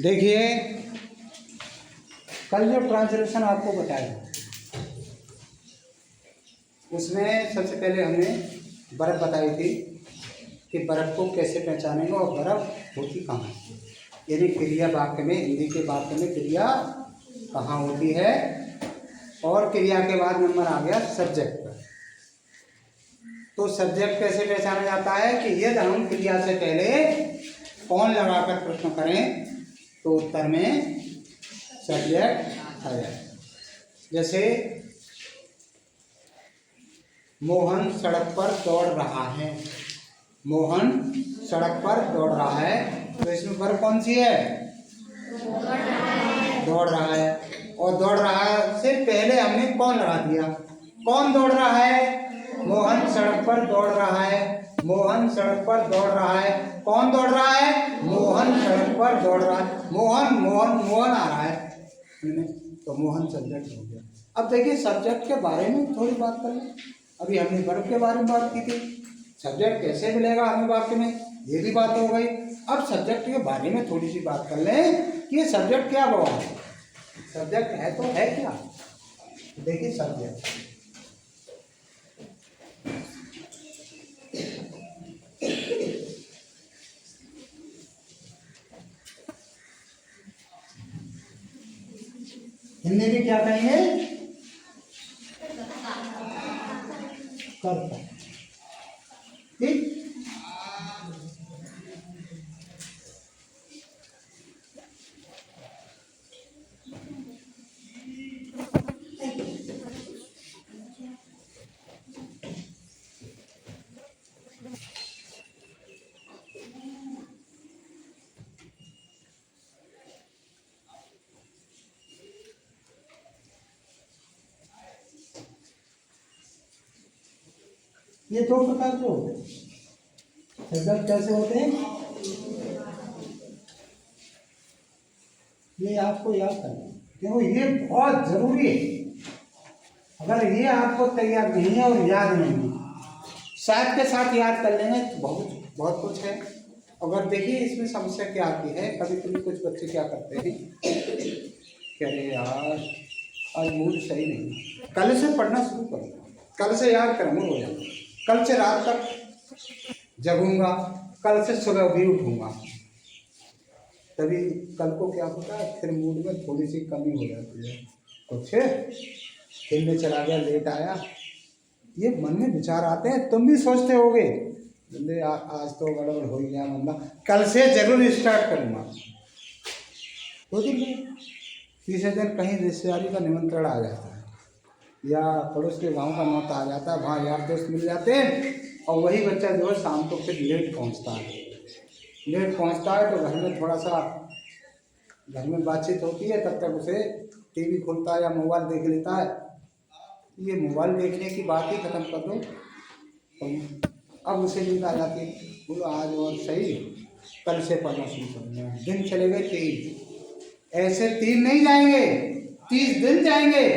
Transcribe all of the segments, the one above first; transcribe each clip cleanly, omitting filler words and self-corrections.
देखिए कल जो ट्रांसलेशन आपको बताया उसमें सबसे पहले हमने बर्फ़ बताई थी कि बर्फ़ को कैसे पहचानेंगे और बर्फ़ होती कहाँ है, यानी क्रिया वाक्य में, हिंदी के वाक्य में क्रिया कहाँ होती है। और क्रिया के बाद नंबर आ गया सब्जेक्ट पर। तो सब्जेक्ट कैसे पहचाना जाता है कि यदि हम क्रिया से पहले कौन लगाकर प्रश्न करें तो उत्तर में सब्जेक्ट आ जाए। जैसे मोहन सड़क पर दौड़ रहा है, मोहन सड़क पर दौड़ रहा है, तो इसमें वर्ब कौन सी है? दौड़ रहा है। और दौड़ रहा से पहले हमने कौन लगा दिया, कौन दौड़ रहा है? मोहन सड़क पर दौड़ रहा है, मोहन सड़क पर दौड़ रहा है। कौन दौड़ रहा है? मोहन सड़क पर दौड़ रहा है। मोहन मोहन मोहन आ रहा है, तो मोहन सब्जेक्ट हो गया। अब देखिए सब्जेक्ट के बारे में थोड़ी बात कर लें। अभी हमने वर्ब के बारे में बात की थी, सब्जेक्ट कैसे मिलेगा हमें वाक्य में, ये भी बात हो गई। अब सब्जेक्ट के बारे में थोड़ी सी बात कर लें कि ये सब्जेक्ट क्या हुआ है। सब्जेक्ट है तो है क्या? देखिए सब्जेक्ट हिंदी में क्या कहेंगे? कर्ता। ठीक, ये दो प्रकार के होते हैं। सब्जेक्ट कैसे होते हैं ये आपको याद करना है, क्योंकि ये बहुत जरूरी है। अगर ये आपको तैयार नहीं है और याद नहीं है, साथ के साथ याद कर लेंगे तो बहुत बहुत कुछ है। अगर देखिए इसमें समस्या क्या आती है, कभी कभी कुछ बच्चे क्या करते हैं, कह रहे यार आज मूड सही नहीं, कल से पढ़ना शुरू करो, कल से याद करूँगा हो जाएगा, कल से रात तक जगूंगा, कल से सुबह भी उठूंगा। तभी कल को क्या होता है, फिर मूड में थोड़ी सी कमी हो जाती है, कुछ खेलने चला गया, लेट आया, ये मन में विचार आते हैं। तुम भी सोचते होगे आज तो गड़बड़ हो गया, मतलब कल से जरूर स्टार्ट करूँगा। दो दिन में तीसरे दिन कहीं रिश्तेदारी का निमंत्रण आ जाता है या पड़ोस के गांव का न्योता आ जाता है, वहाँ यार दोस्त मिल जाते हैं, और वही बच्चा जो है शाम को फिर लेट पहुँचता है। लेट पहुँचता है तो घर में थोड़ा सा घर में बातचीत होती है, तब तक उसे टीवी खोलता है या मोबाइल देख लेता है। ये मोबाइल देखने की बात ही खत्म कर दो तो अब उसे नींद आ जाती है, बोलो आज और सही कल से पढ़ना शुरू करना है। दिन चले गए 3, ऐसे 3 नहीं जाएंगे, 30 दिन जाएंगे,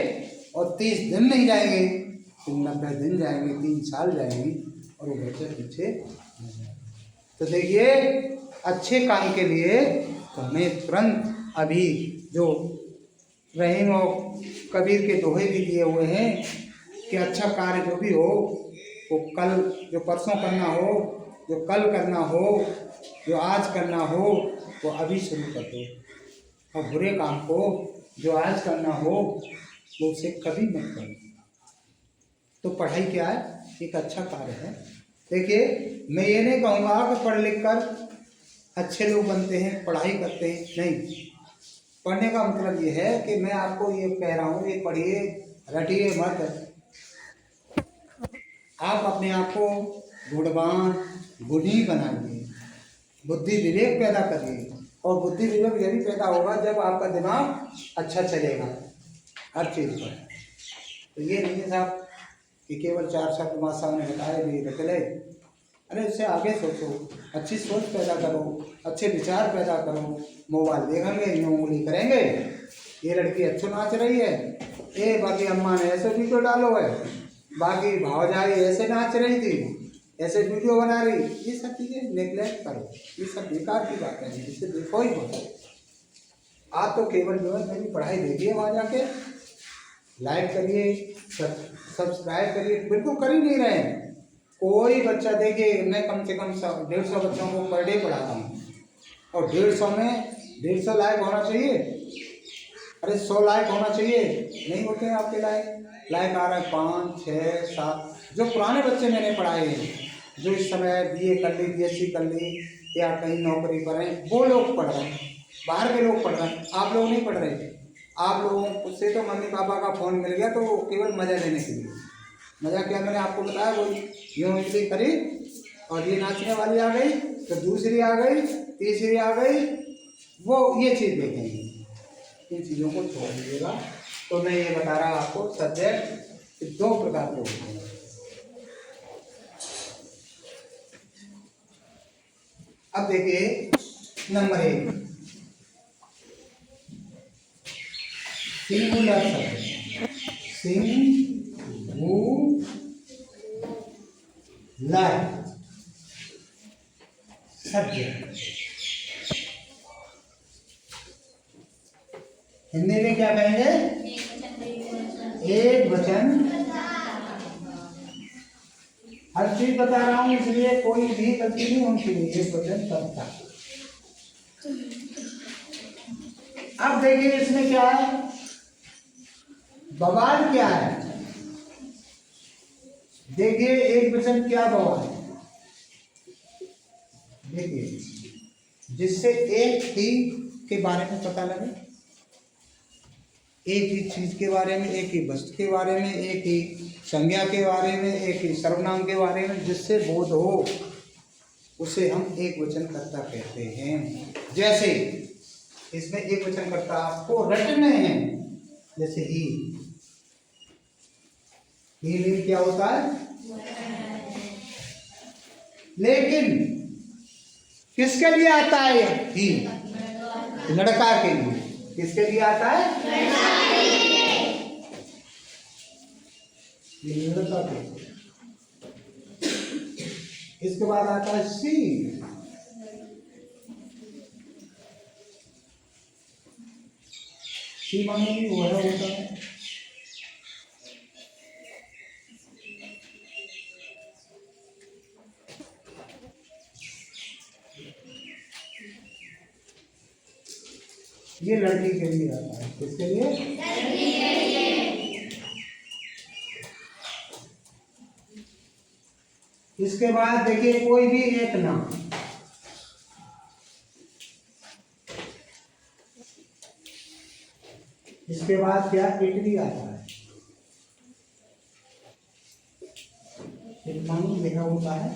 और 30 दिन नहीं जाएंगे तो 90 दिन जाएंगे, 3 साल जाएंगे, और वो बच्चे पीछे। तो देखिए अच्छे काम के लिए तो हमें तुरंत अभी जो रहीम और कबीर के दोहे भी दिए हुए हैं कि अच्छा कार्य जो भी हो वो कल, जो परसों करना हो, जो कल करना हो, जो आज करना हो वो अभी शुरू कर दो, और बुरे काम को जो आज करना हो वो उसे कभी मत करो। तो पढ़ाई क्या है? एक अच्छा कार्य है। देखिए मैं ये नहीं कहूँगा कि पढ़ लिख कर अच्छे लोग बनते हैं, पढ़ाई करते हैं, नहीं। पढ़ने का मतलब ये है कि मैं आपको ये कह रहा हूँ, ये पढ़िए रटिए मत। आप अपने आप को गुणवान गुणी बनाइए, बुद्धि विवेक पैदा करिए, और बुद्धि विवेक यही पैदा होगा जब आपका दिमाग अच्छा चलेगा हर चीज़ पर। तो ये नहीं है साहब कि केवल 4 शब्द माँ साहब ने बताए भी रख ले, अरे उससे आगे सोचो, अच्छी सोच पैदा करो, अच्छे विचार पैदा करो। मोबाइल देखेंगे, यूँ उंगली करेंगे, ये लड़की अच्छो नाच रही है, ए बाकी अम्मा ने ऐसे वीडियो डालो है, बाकी भावजाई ऐसे नाच रही थी, ऐसे वीडियो बना रही, ये सब चीज़ें नेगलेक्ट करो, ये सब बेकार की बात है, इसे देखो ही मत। आप तो केवल जो है मेरी पढ़ाई देखिए, वहाँ जाके लाइक करिए, सब्सक्राइब करिए, बिल्कुल कर ही नहीं रहे हैं। कोई बच्चा देखिए, मैं कम से कम 150 बच्चों को पर डे पढ़ाता हूँ, और 150 में 150 लाइक होना चाहिए। अरे 100 लाइक होना चाहिए, नहीं होते हैं आपके लाइक आ रहा है 5, 6, 7। जो पुराने बच्चे मैंने पढ़ाए हैं, जो इस समय BA कर ली, BSc कर ली, या कहीं नौकरी पर हैं, वो लोग पढ़ रहे हैं, बाहर के लोग पढ़ रहे हैं, आप लोग नहीं पढ़ रहे। आप लोगों से तो मम्मी पापा का फ़ोन मिल गया तो केवल मज़ा लेने के लिए। मज़ा क्या मैंने आपको बताया, वही यूँ इसलिए करी, और ये नाचने वाली आ गई, तो दूसरी आ गई, तीसरी आ गई, वो ये चीज़ देखेंगे। इन चीज़ों को छोड़ दीजिएगा। तो मैं ये बता रहा आपको सब्जेक्ट 2 प्रकार के होते हैं। अब देखिए number 1, singular subject, singular subject. Hindi में क्या कहेंगे? एक वचन। हर चीज बता रहा हूं, इसलिए कोई भी गलती नहीं होनी चाहिए। एक वचन कर्ता। अब देखिए इसमें क्या है, बवाल क्या है। देखिए एक वचन क्या बवाल है, देखिए जिससे एक ही के बारे में पता लगे, एक ही चीज के बारे में, एक ही वस्तु के बारे में, एक ही संज्ञा के बारे में, एक ही सर्वनाम के बारे में, जिससे बोध हो, उसे हम एक वचन कर्ता कहते हैं। जैसे इसमें एक वचन कर्ता आपको रटने हैं, जैसे ही क्या होता है, लेकिन किसके लिए आता है ही? लड़का के लिए। किसके लिए आता है? ये लड़का के। इसके बाद आता है सी। सी मांगेंगे वह होता है। ये लड़की के लिए आता है। किसके लिए? लड़की के लिए। इसके बाद देखिए कोई भी एक नाम, इसके बाद क्या इट भी आता है। इट मानो लिखा होता है,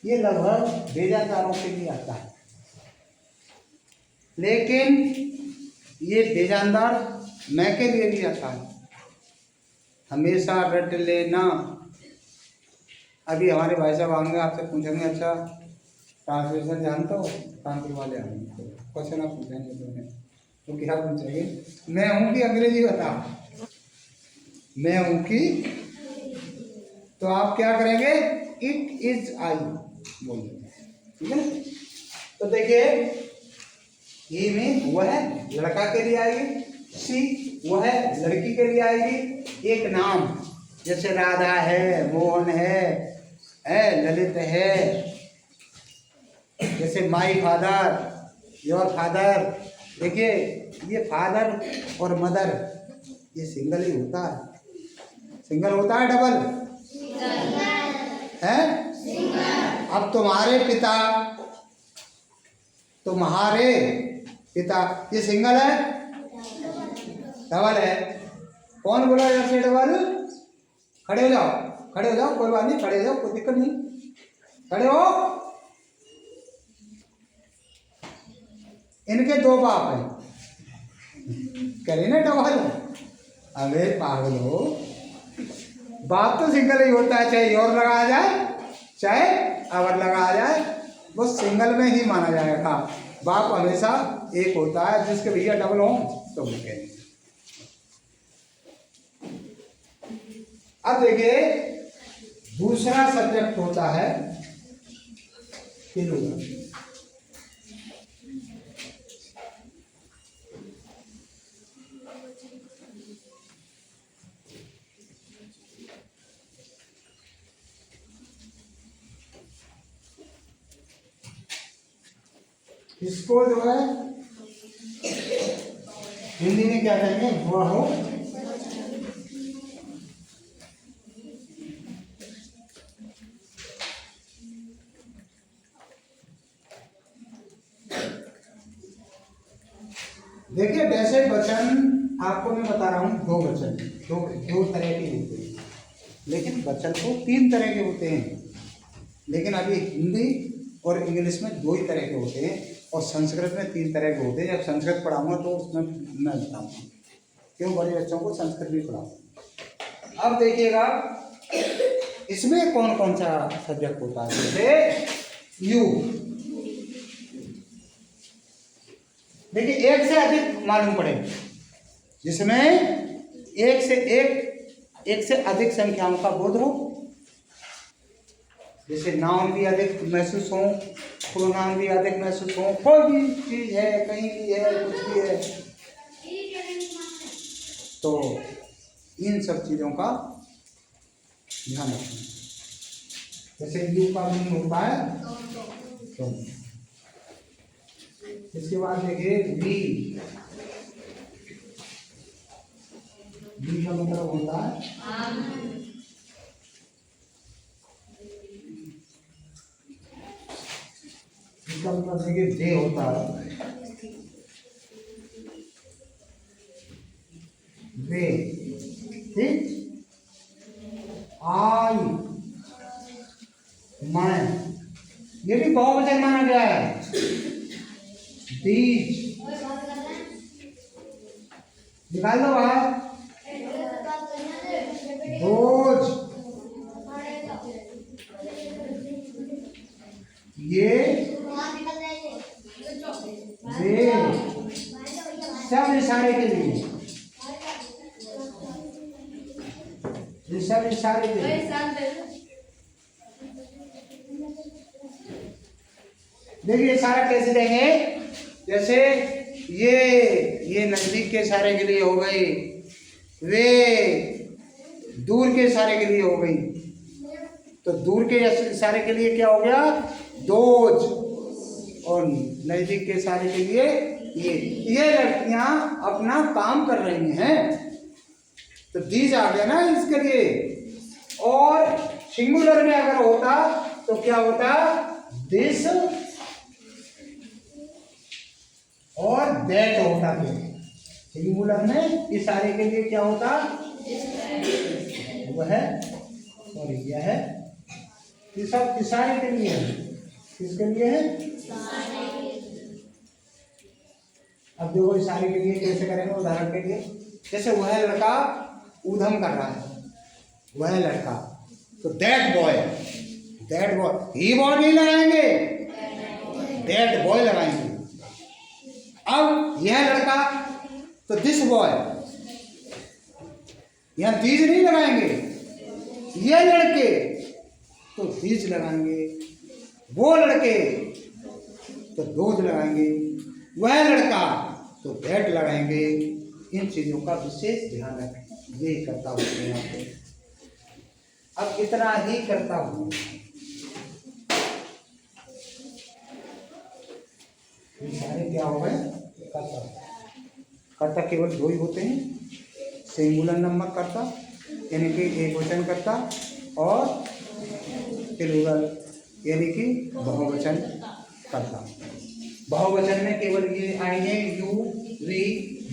ये लगभग बेजादारों के लिए आता है, लेकिन ये बेजानदार मैं के लिए भी आता है। हमेशा रट लेना। अभी हमारे भाई साहब आएंगे, आपसे पूछेंगे अच्छा ट्रांसलेशन जानते हो? कानपुर वाले आएंगे, क्वेश्चन आप पूछेंगे तो क्या पूछेंगे? मैं हूँ कि अंग्रेजी बता, मैं हूँ कि, तो आप क्या करेंगे? इट इज आई बोल देंगे, ठीक है। तो देखिए ये में वह है लड़का के लिए आएगी, सी वह है लड़की के लिए आएगी। एक नाम जैसे राधा है, मोहन है, ललित है, जैसे माई फादर, योर फादर। देखिए ये फादर और मदर ये सिंगल ही होता है। सिंगल होता है डबल है? अब तुम्हारे पिता, तुम्हारे पिता, ये सिंगल है डबल है? कौन बोला जैसे डबल? खड़े हो जाओ, खड़े हो जाओ, कोई बात नहीं, खड़े हो जाओ, कोई दिक्कत नहीं, खड़े हो। इनके 2 बाप हैं, कह रही ना डबल। अबे पागल हो, बाप तो सिंगल ही होता है, चाहे योर लगाया जाए चाहे अवर लगाया जाए, वो सिंगल में ही माना जाएगा। बाप हमेशा एक होता है, जिसके भैया डबल हो तो वो कहेंगे। अब देखिए दूसरा सब्जेक्ट होता है सिंगुलर। इसको जो है हिंदी में क्या कहेंगे, बहु। देखिए वैसे वचन आपको मैं बता रहा हूं, दो वचन, दो तरह के होते हैं, लेकिन वचन तो 3 तरह के होते हैं। लेकिन अभी हिंदी और इंग्लिश में 2 ही तरह के होते हैं, और संस्कृत में 3 तरह के होते हैं। जब संस्कृत पढ़ाऊंगा तो उसमें मैं बताऊंगा, क्यों बड़े बच्चों को संस्कृत भी पढ़ाऊंगा। अब देखिएगा इसमें कौन कौन सा सब्जेक्ट होता है। जैसे यू, देखिए एक से अधिक मालूम पड़े, जिसमें एक से अधिक संख्याओं का बोध हो। जैसे नाउन भी अधिक महसूस हो, प्रोनाउन भी अधिक महसूस हो, कोई भी चीज है, कहीं भी है, कुछ भी है, तो इन सब चीजों का ध्यान रखें। जैसे यू का मीनिंग होता है तो, इसके बाद देखिए वी का मतलब होता है इसका मतलब देखिए जे होता है वे, ठीक। आई, मैं, ये भी बहुवचन माना गया है। बीज, निकाल दो बाहर। बोझ, ये वे, सब इशारे के लिए, ये सब इशारे के लिए। देखिए इशारा कैसे देंगे, जैसे ये नजदीक के इशारे के लिए हो गई, वे दूर के इशारे के लिए हो गई, तो दूर के इशारे के लिए क्या हो गया, दोज, और नजदीक के इशारे के लिए ये लड़कियां अपना काम कर रही हैं, तो दीज आ गया ना इसके लिए। और सिंगुलर में अगर होता तो क्या होता, दिस और दैट होता। सिंगुलर में इशारे के लिए क्या होता, वह है, और यह है, ये सब इशारे के लिए है। किसके लिए है, अब देखो इशारे के लिए कैसे करेंगे, उदाहरण के लिए जैसे वह लड़का ऊधम कर रहा है, वह लड़का, तो दैट बॉय, ही बॉय नहीं लगाएंगे, दैट बॉय लगाएंगे। अब यह लड़का, तो दिस बॉय, यहां दीज नहीं लगाएंगे, ये लड़के तो दीज लगाएंगे, वो लड़के तो दोज लगाएंगे, वह लड़का तो दैट लगाएंगे। इन चीजों का विशेष ध्यान रखें, यही करता हूँ यहाँ पे। अब इतना ही करता हूँ, सारे क्या हो गए, कर्ता। कर्ता केवल 2 ही होते हैं, सिंगुलर नंबर कर्ता यानी कि एक वचन कर्ता, और प्लूरल यानी कि बहुवचन कर्ता। बहुवचन में केवल ये आएंगे you, we,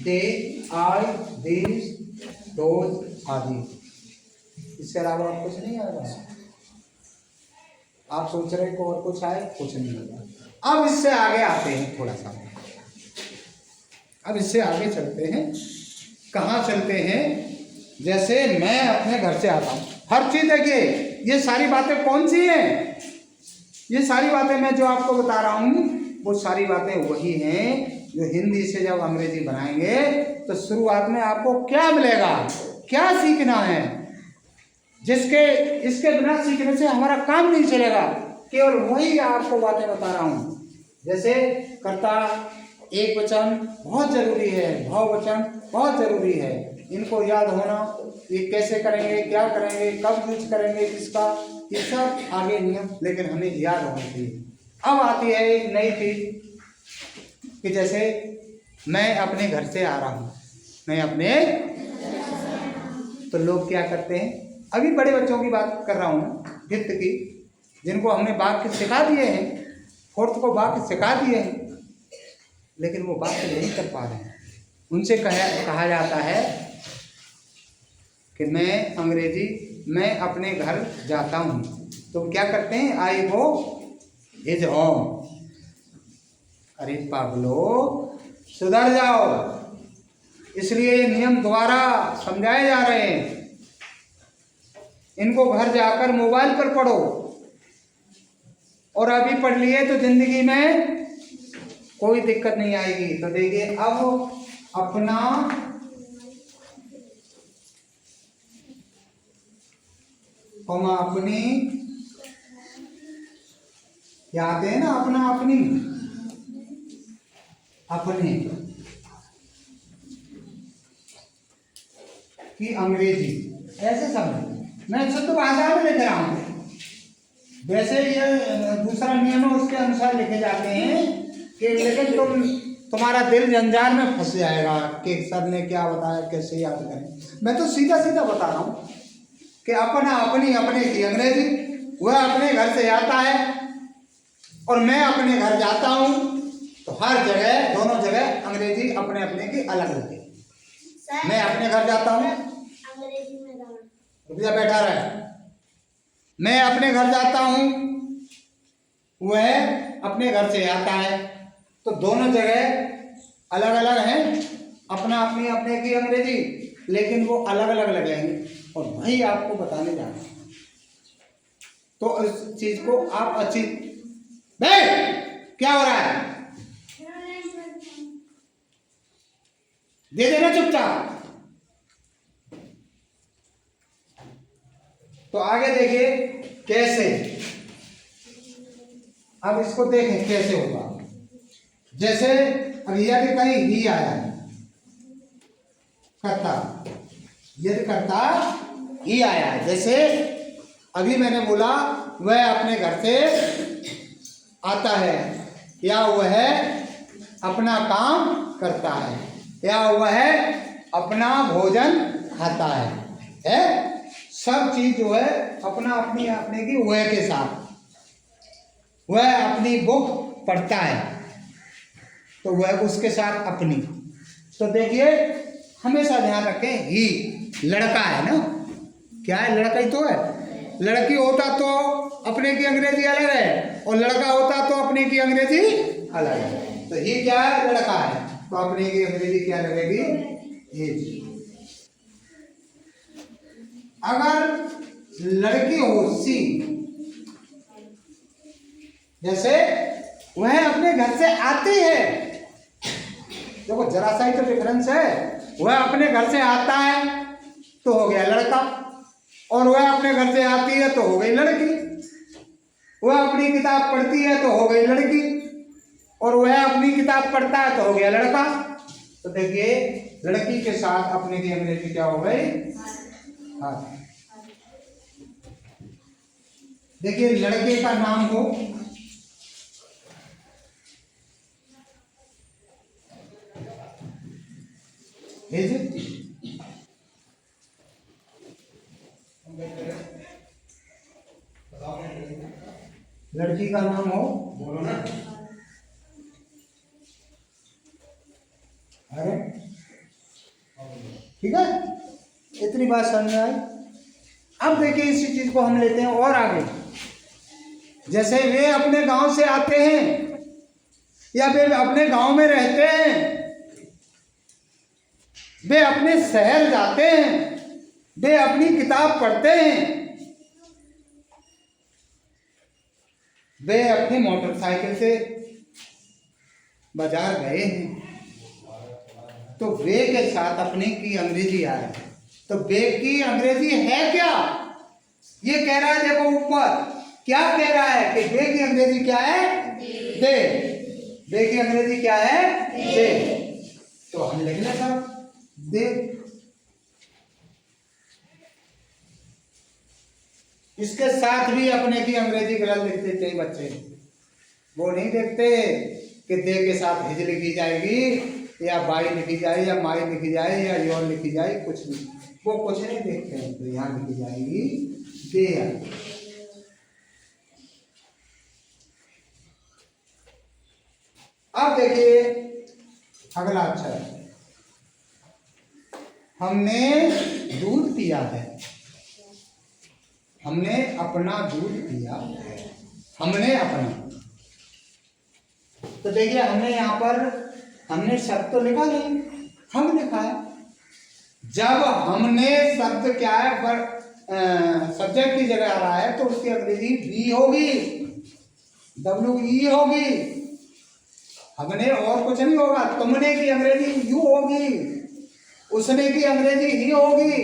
they, I, this, those आदि। इसके अलावा और कुछ नहीं आएगा। आप सोच रहे को और कुछ आए, कुछ नहीं आएगा। अब इससे आगे आते हैं थोड़ा सा, अब इससे आगे चलते हैं। कहाँ चलते हैं, जैसे मैं अपने घर से आता हूँ, हर चीज देखिए, ये सारी बातें कौन सी हैं, ये सारी बातें मैं जो आपको बता रहा हूँ वो सारी बातें वही हैं जो हिंदी से जब अंग्रेजी बनाएंगे तो शुरुआत में आपको क्या मिलेगा, क्या सीखना है, जिसके इसके बिना सीखने से हमारा काम नहीं चलेगा। केवल वही आपको बातें बता रहा हूँ। जैसे कर्ता, एक वचन बहुत जरूरी है, बहुवचन बहुत जरूरी है, इनको याद होना, ये कैसे करेंगे, क्या करेंगे, कब यूज करेंगे, किसका, ये सब आगे नियम, लेकिन हमें याद होना चाहिए। अब आती है एक नई चीज, कि जैसे मैं अपने घर से आ रहा हूँ, मैं अपने, तो लोग क्या करते हैं, अभी बड़े बच्चों की बात कर रहा हूँ, फिफ्थ की, जिनको हमने वाक्य सिखा दिए हैं, फोर्थ को वाक्य सिखा दिए हैं, लेकिन वो वाक्य नहीं कर पा रहे हैं। उनसे कहा जाता है कि मैं अपने घर जाता हूँ, तो क्या करते हैं, आई गो इज होम। अरे पागलो, सुधर जाओ। इसलिए ये नियम दोबारा समझाए जा रहे हैं। इनको घर जाकर मोबाइल पर पढ़ो, और अभी पढ़ लिए तो जिंदगी में कोई दिक्कत नहीं आएगी। तो देखिए, अब अपना अपनी, क्या आते हैं ना, अपना अपनी, अपने की अंग्रेजी, ऐसे समझ। मैं शुद्ध भाषा में लिख रहा हूं, वैसे ये दूसरा नियम है, उसके अनुसार लिखे जाते हैं कि लेकिन तुम्हारा दिल जंजाल में फंस जाएगा कि सर ने क्या बताया, कैसे याद करें। मैं तो सीधा सीधा बता रहा हूँ कि अपना अपनी, अपने की अंग्रेजी, वह अपने घर से आता है और मैं अपने घर जाता हूँ, तो हर जगह, दोनों जगह अंग्रेजी अपने अपने की अलग लगे। मैं अपने घर जाता हूँ, रुपया बैठा रहे, मैं अपने घर जाता हूँ, वह अपने घर से आता है, तो दोनों जगह अलग अलग हैं, अपना अपनी अपने की अंग्रेजी, लेकिन वो अलग अलग लगेंगे, और वही आपको बताने जा रहा हूं। तो इस चीज को आप अच्छी, क्या हो रहा है, दे देना चुपचाप। तो आगे देखिए कैसे, अब इसको देखें कैसे होगा। जैसे अब यदि कहीं ही आया है, कर्ता, यदि कर्ता ही आया है, जैसे अभी मैंने बोला वह अपने घर से आता है, या वह अपना काम करता है, या वह अपना भोजन खाता है? सब चीज जो है अपना अपनी अपने की वह के साथ, वह अपनी बुक पढ़ता है, तो वह उसके साथ अपनी। तो देखिए, हमेशा ध्यान रखें, ही लड़का है ना, क्या है, लड़का ही तो है। लड़की होता तो अपने की अंग्रेजी अलग है, और लड़का होता तो अपने की अंग्रेजी अलग है। तो ही क्या है, लड़का है, तो अपने की अंग्रेजी क्या लगेगी, ही। अगर लड़की हो, सी, जैसे वह अपने घर से आती है, देखो जरा सा ही तो डिफरेंस है, वह अपने घर से आता है तो हो गया लड़का, और वह अपने घर से आती है तो हो गई लड़की। वह अपनी किताब पढ़ती है तो हो गई लड़की, और वह अपनी किताब पढ़ता है तो हो गया लड़का। तो देखिए, लड़की के साथ अपने की अंग्रेजी क्या हो गई, हाँ। देखिए, लड़के का नाम हो, लड़की का नाम हो, बोलो ना, अरे ठीक है, इतनी बात समझ में आई। अब देखिए, इसी चीज को हम लेते हैं और आगे। जैसे वे अपने गांव से आते हैं, या वे अपने गांव में रहते हैं, वे अपने शहर जाते हैं, वे अपनी किताब पढ़ते हैं, वे अपनी मोटरसाइकिल से बाजार गए हैं, तो वे के साथ अपने की अंग्रेजी आए। तो वे की अंग्रेजी है क्या, ये कह रहा है, देखो ऊपर क्या कह रहा है कि वे की अंग्रेजी क्या है, दे। वे की अंग्रेजी क्या है, दे। तो हम लिख लें सर, दे। इसके साथ भी अपने की अंग्रेजी गलत लिख देते हैं बच्चे, वो नहीं देखते कि दे के साथ हिज लिखी जाएगी या बाई लिखी जाए या माई लिखी जाए या योर लिखी जाए, कुछ नहीं, वो कुछ नहीं देखते हैं। तो यहाँ लिखी जाएगी देयर। अब देखिए अगला अक्षर, हमने दूध पिया है, हमने अपना दूध पिया है, हमने अपना। तो देखिए हमने यहाँ पर हमने शब्द तो लिखा नहीं, हम लिखा है। जब हमने शब्द क्या है पर सब्जेक्ट की जगह आ रहा है तो उसकी अंग्रेजी बी होगी, WE होगी। हमने और कुछ नहीं होगा। तुमने की अंग्रेजी यू होगी, उसने की अंग्रेजी ही होगी,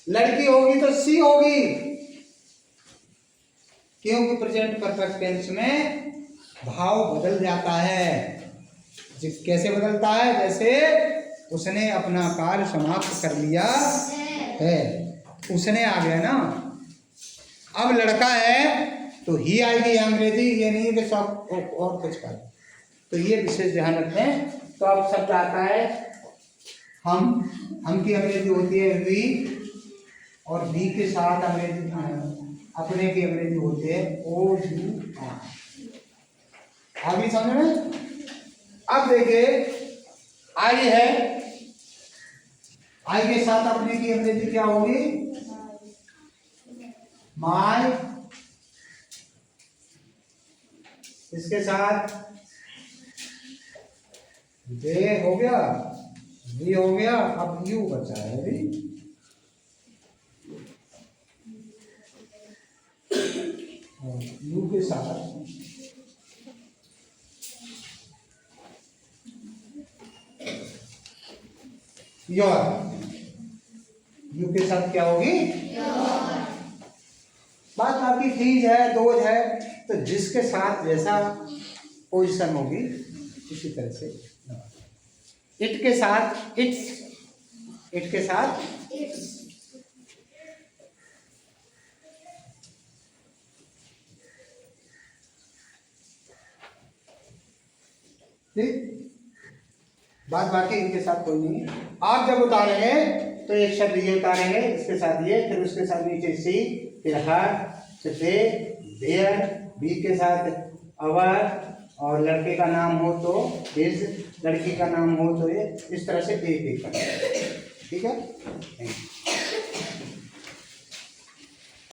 लड़की होगी तो सी होगी, क्योंकि प्रेजेंट परफेक्ट टेंस में भाव बदल जाता है। कैसे बदलता है? जैसे उसने अपना कार्य समाप्त कर लिया है, उसने आ गया ना। अब लड़का है तो ही आएगी अंग्रेजी, ये नहीं है कि सब और कुछ कर। तो ये विशेष ध्यान रखें। तो अब शब्द आता है हम की अंग्रेजी होती है वी, और बी के साथ अंग्रेजी अपने की अंग्रेजी होती है OU। आगे समझ में? अब देखिए आई है, आई के साथ अपने की अंग्रेजी क्या होगी? माय। इसके साथ दे हो गया, वी हो गया, अब यू बचा है अभी। यू के साथ योर, यू के साथ क्या होगी? बात आपकी चीज है, दोज है, तो जिसके साथ जैसा पोजीशन होगी इसी तरह से। इट के साथ इट्स, इट के साथ इट्स। ठीक, बात बाकी इनके साथ कोई नहीं है। आप जब उतारेंगे तो एक शब्द ये उतारेंगे, इसके साथ ये, फिर उसके साथ नीचे सी, फिर हर, फिर दे, देयर, बी के साथ अवर, और लड़के का नाम हो तो हिज, लड़की का नाम हो तो ये, इस तरह से एक एक। ठीक है।